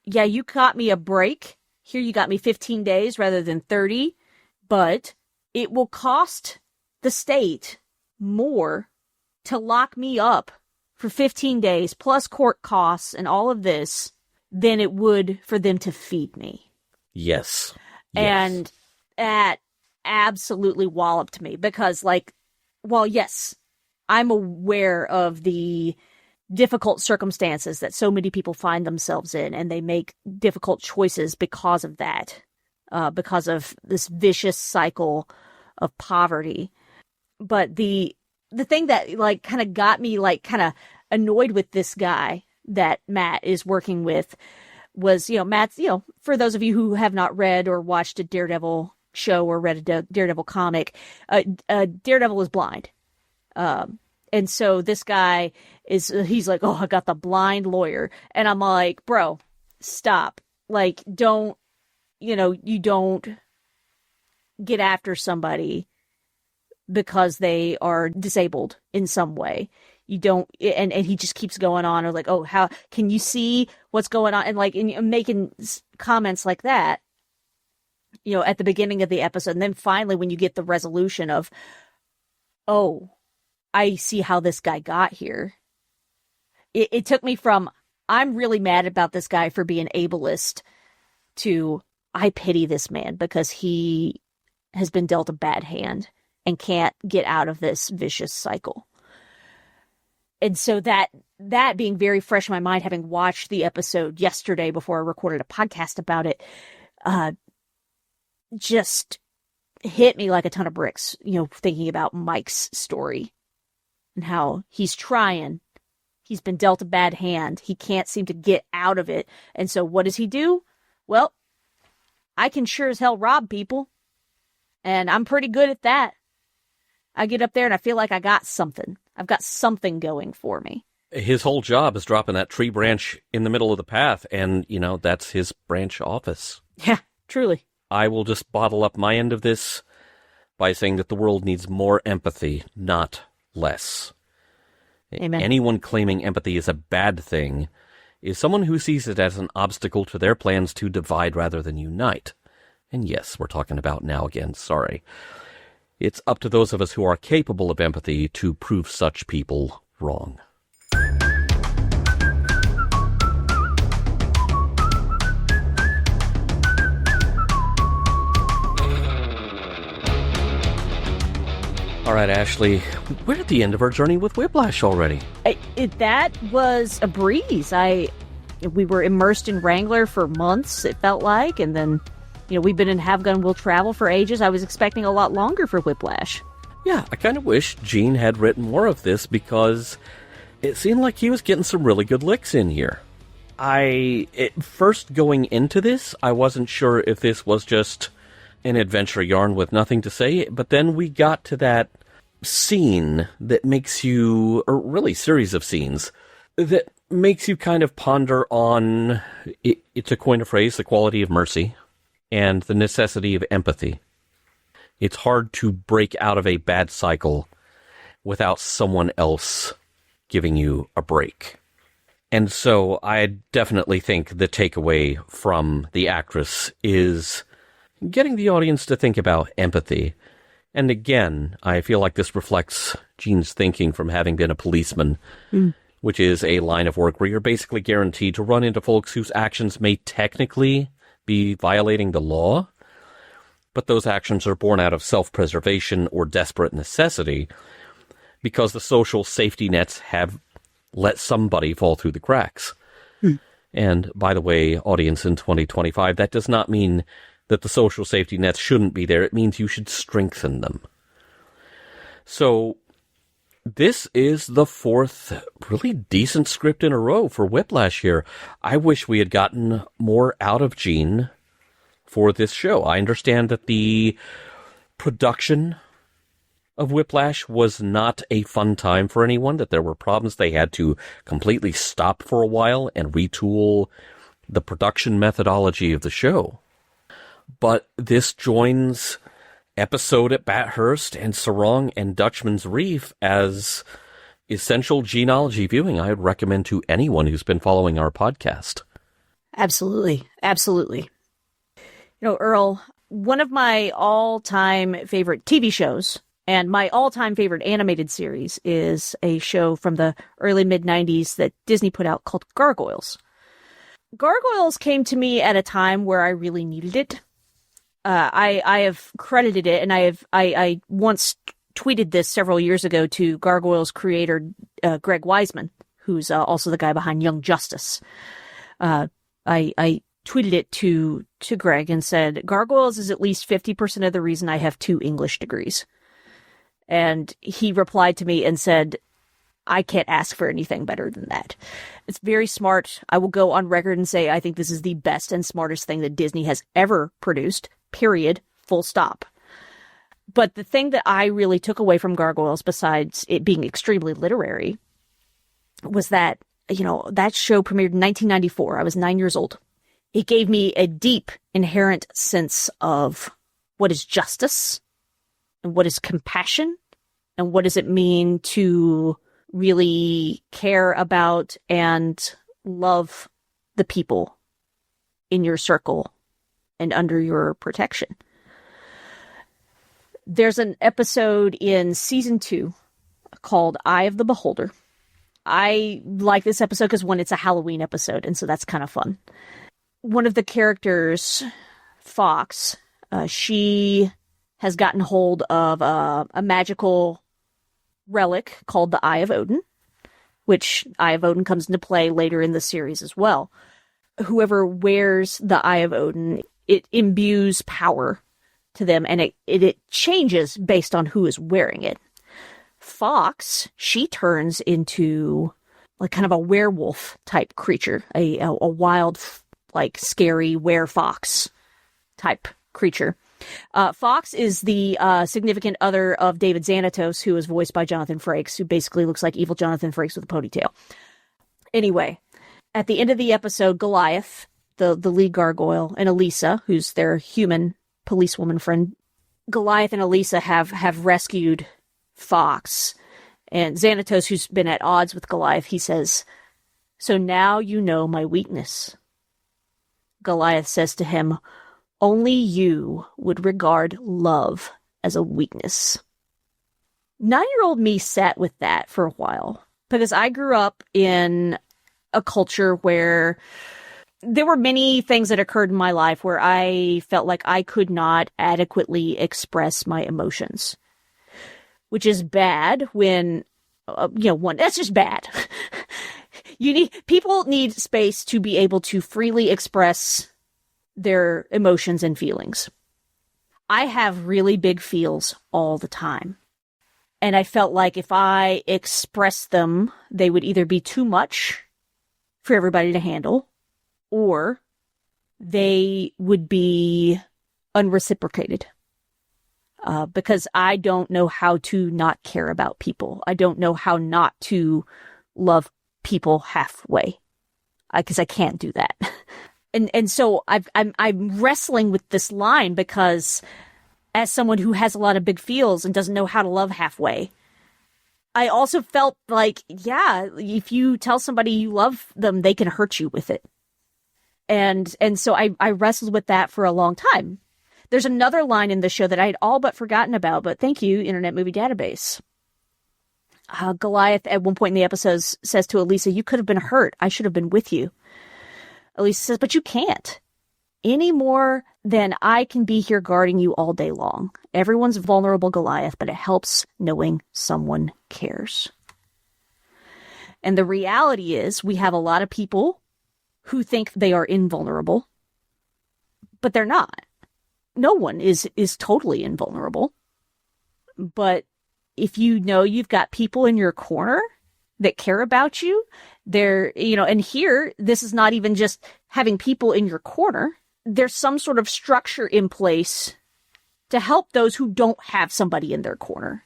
yeah, you got me a break. Here you got me 15 days rather than 30, but it will cost the state more to lock me up for 15 days plus court costs and all of this than it would for them to feed me. Yes. And that absolutely walloped me because, yes, I'm aware of the difficult circumstances that so many people find themselves in, and they make difficult choices because of that, because of this vicious cycle of poverty. But the thing that kind of got me kind of annoyed with this guy that Matt is working with was, Matt's, for those of you who have not read or watched a Daredevil show or read a Daredevil comic, Daredevil is blind. And so this guy he's like, oh, I got the blind lawyer. And I'm like, bro, stop. You don't get after somebody because they are disabled in some way. You don't, and he just keeps going on, or oh, how can you see what's going on? And making comments like that, at the beginning of the episode. And then finally, when you get the resolution of, oh, I see how this guy got here. It took me from, I'm really mad about this guy for being ableist, to, I pity this man because he has been dealt a bad hand and can't get out of this vicious cycle. And so that being very fresh in my mind, having watched the episode yesterday before I recorded a podcast about it, just hit me like a ton of bricks, thinking about Mike's story and how he's trying. He's been dealt a bad hand. He can't seem to get out of it. And so what does he do? Well, I can sure as hell rob people. And I'm pretty good at that. I get up there and I feel like I got something. I've got something going for me. His whole job is dropping that tree branch in the middle of the path, and, that's his branch office. Yeah, truly. I will just bottle up my end of this by saying that the world needs more empathy, not less. Amen. Anyone claiming empathy is a bad thing is someone who sees it as an obstacle to their plans to divide rather than unite. And yes, we're talking about now again, sorry. It's up to those of us who are capable of empathy to prove such people wrong. All right, Ashley, we're at the end of our journey with Whiplash already. That was a breeze. We were immersed in Wrangler for months, it felt like, and then we've been in Have Gun Will Travel for ages. I was expecting a lot longer for Whiplash. Yeah, I kind of wish Gene had written more of this because it seemed like he was getting some really good licks in here. First going into this, I wasn't sure if this was just an adventure yarn with nothing to say, but then we got to that scene that makes you, or really series of scenes, that makes you kind of ponder on, it's a coin of phrase, the quality of mercy and the necessity of empathy. It's hard to break out of a bad cycle without someone else giving you a break. And so I definitely think the takeaway from the actress is getting the audience to think about empathy. And again, I feel like this reflects Gene's thinking from having been a policeman, which is a line of work where you're basically guaranteed to run into folks whose actions may technically be violating the law, but those actions are born out of self-preservation or desperate necessity because the social safety nets have let somebody fall through the cracks. And by the way, audience in 2025, that does not mean that the social safety nets shouldn't be there. It means you should strengthen them. So this is the fourth really decent script in a row for Whiplash here. I wish we had gotten more out of Gene for this show. I understand that the production of Whiplash was not a fun time for anyone, that there were problems. They had to completely stop for a while and retool the production methodology of the show. But this joins Episode at Bathurst and Sarong and Dutchman's Reef as essential Gene-ology viewing I would recommend to anyone who's been following our podcast. Absolutely. Absolutely. You know, Earl, one of my all-time favorite TV shows and my all-time favorite animated series is a show from the early mid-90s that Disney put out called Gargoyles. Gargoyles came to me at a time where I really needed it. I have credited it, and I once tweeted this several years ago to Gargoyles creator Greg Wiseman, who's also the guy behind Young Justice. I tweeted it to Greg and said, Gargoyles is at least 50% of the reason I have 2 English degrees. And he replied to me and said, I can't ask for anything better than that. It's very smart. I will go on record and say I think this is the best and smartest thing that Disney has ever produced. Period. Full stop. But the thing that I really took away from Gargoyles, besides it being extremely literary, was that, you know, that show premiered in 1994. I was 9 years old. It gave me a deep, inherent sense of what is justice and what is compassion and what does it mean to really care about and love the people in your circle and under your protection. There's an episode in season 2 called Eye of the Beholder. I like this episode because, one, it's a Halloween episode, and so that's kind of fun. One of the characters, Fox, she has gotten hold of a magical relic called the Eye of Odin, which Eye of Odin comes into play later in the series as well. Whoever wears the Eye of Odin, it imbues power to them, and it changes based on who is wearing it. Fox, she turns into like kind of a werewolf type creature, a wild, like scary were-fox type creature. Fox is the significant other of David Xanatos, who is voiced by Jonathan Frakes, who basically looks like evil Jonathan Frakes with a ponytail. Anyway, at the end of the episode, Goliath, the lead gargoyle, and Elisa, who's their human policewoman friend, Goliath and Elisa have rescued Fox. And Xanatos, who's been at odds with Goliath, he says, "So now you know my weakness." Goliath says to him, "Only you would regard love as a weakness." 9-year-old me sat with that for a while, because I grew up in a culture where there were many things that occurred in my life where I felt like I could not adequately express my emotions, which is bad when, that's just bad. People need space to be able to freely express their emotions and feelings. I have really big feels all the time. And I felt like if I expressed them, they would either be too much for everybody to handle, or they would be unreciprocated. Because I don't know how to not care about people. I don't know how not to love people halfway. Because I can't do that. And so I'm wrestling with this line because as someone who has a lot of big feels and doesn't know how to love halfway, I also felt like, yeah, if you tell somebody you love them, they can hurt you with it. And so I wrestled with that for a long time. There's another line in the show that I had all but forgotten about, but thank you, Internet Movie Database. Goliath at one point in the episode says to Elisa, "You could have been hurt. I should have been with you." Elisa says, "But you can't. Any more than I can be here guarding you all day long. Everyone's vulnerable, Goliath, but it helps knowing someone cares." And the reality is we have a lot of people who think they are invulnerable, but they're not. No one is totally invulnerable. But if you know you've got people in your corner that care about you, and here, this is not even just having people in your corner. There's some sort of structure in place to help those who don't have somebody in their corner.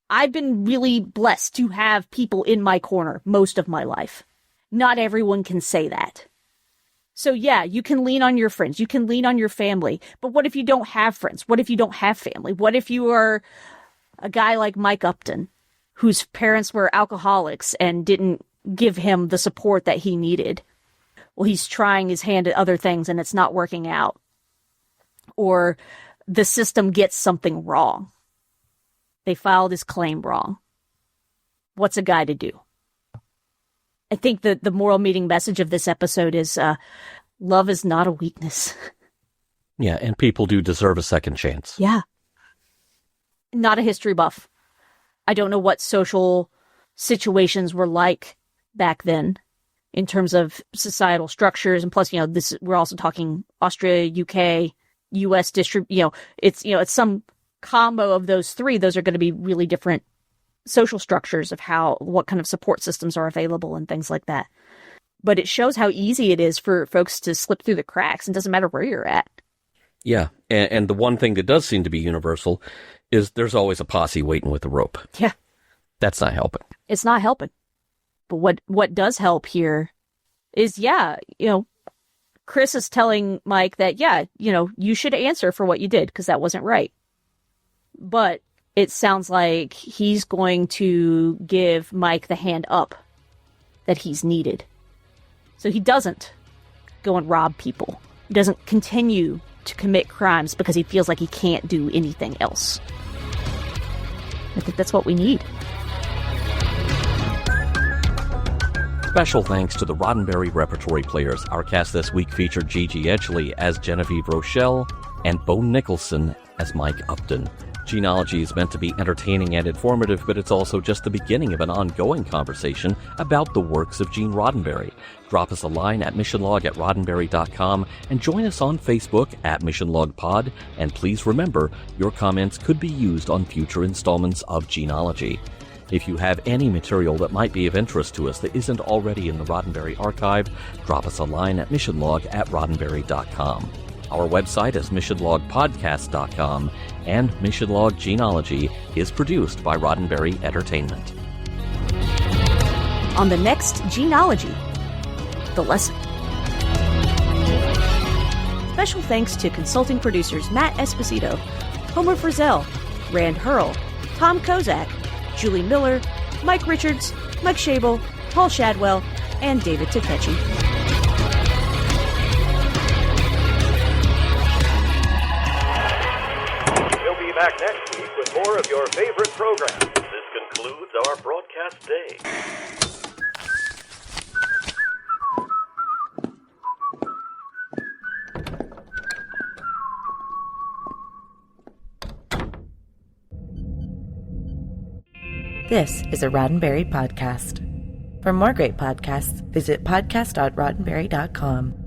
I've been really blessed to have people in my corner most of my life. Not everyone can say that. So yeah, you can lean on your friends, you can lean on your family, but what if you don't have friends? What if you don't have family? What if you are a guy like Mike Upton, whose parents were alcoholics and didn't give him the support that he needed? Well, he's trying his hand at other things and it's not working out. Or the system gets something wrong. They filed his claim wrong. What's a guy to do? I think that the moral meeting message of this episode is love is not a weakness. Yeah, and people do deserve a second chance. Yeah. Not a history buff. I don't know what social situations were like back then in terms of societal structures. And plus, we're also talking Austria, UK, US it's some combo of those three. Those are going to be really different social structures of what kind of support systems are available and things like that. But it shows how easy it is for folks to slip through the cracks. It doesn't matter where you're at. Yeah. And the one thing that does seem to be universal is there's always a posse waiting with the rope. Yeah. That's not helping. It's not helping. But what does help here is, Chris is telling Mike that, you should answer for what you did because that wasn't right. But it sounds like he's going to give Mike the hand up that he's needed. So he doesn't go and rob people. He doesn't continue to commit crimes because he feels like he can't do anything else. I think that's what we need. Special thanks to the Roddenberry Repertory Players. Our cast this week featured Gigi Edgley as Genevieve Rochelle and Bo Nicholson as Mike Upton. Gene-ology is meant to be entertaining and informative, but it's also just the beginning of an ongoing conversation about the works of Gene Roddenberry. Drop us a line at missionlog@roddenberry.com and join us on Facebook at MissionLogPod. And please remember, your comments could be used on future installments of Gene-ology. If you have any material that might be of interest to us that isn't already in the Roddenberry archive, drop us a line at missionlog@roddenberry.com. Our website is missionlogpodcast.com, and Mission Log Gene-ology is produced by Roddenberry Entertainment. On the next Gene-ology, the lesson. Special thanks to consulting producers Matt Esposito, Homer Frizzell, Rand Hurl, Tom Kozak, Julie Miller, Mike Richards, Mike Schabel, Paul Shadwell, and David Takechi. We'll be back next week with more of your favorite programs. This concludes our broadcast day. This is a Roddenberry podcast. For more great podcasts, visit podcast.roddenberry.com.